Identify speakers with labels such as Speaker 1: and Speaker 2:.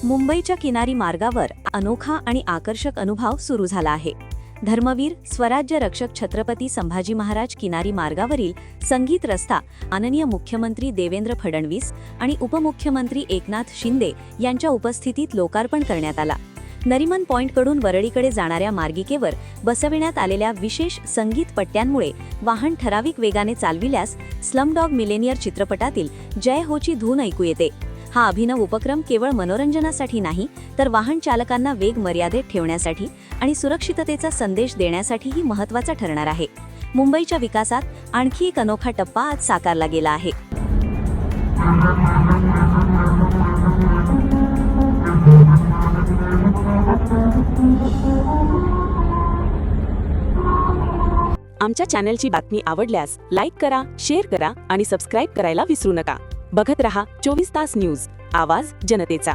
Speaker 1: मुंबईच्या किनारी मार्गावर अनोखा आणि आकर्षक अनुभव सुरू झाला आहे. धर्मवीर स्वराज्य रक्षक छत्रपती संभाजी महाराज किनारी मार्गावरील संगीत रस्ता माननीय मुख्यमंत्री देवेंद्र फडणवीस आणि उपमुख्यमंत्री एकनाथ शिंदे यांच्या उपस्थितीत लोकार्पण करण्यात आला. नरिमन पॉइंटकडून वरळीकडे जाणाऱ्या मार्गिकेवर बसविण्यात आलेल्या विशेष संगीत पट्ट्यांमुळे वाहन ठराविक वेगाने चालविल्यास स्लमडॉग मिलेनियर चित्रपटातील जय होची धून ऐकू येते. हा अभिनव उपक्रम केवळ मनोरंजनासाठी नाही, तर वाहन चालकांना वेग मर्यादेत ठेवण्यासाठी आणि सुरक्षिततेचा संदेश देण्यासाठीही महत्त्वाचा ठरणार आहे. मुंबईच्या विकासात आणखी एक अनोखा टप्पा आज साकारला गेला आहे.
Speaker 2: आमच्या चॅनलची बातमी आवडल्यास लाईक करा, शेअर करा आणि सबस्क्राईब करायला विसरू नका. बघत रहा 24 तास न्यूज, आवाज जनतेचा.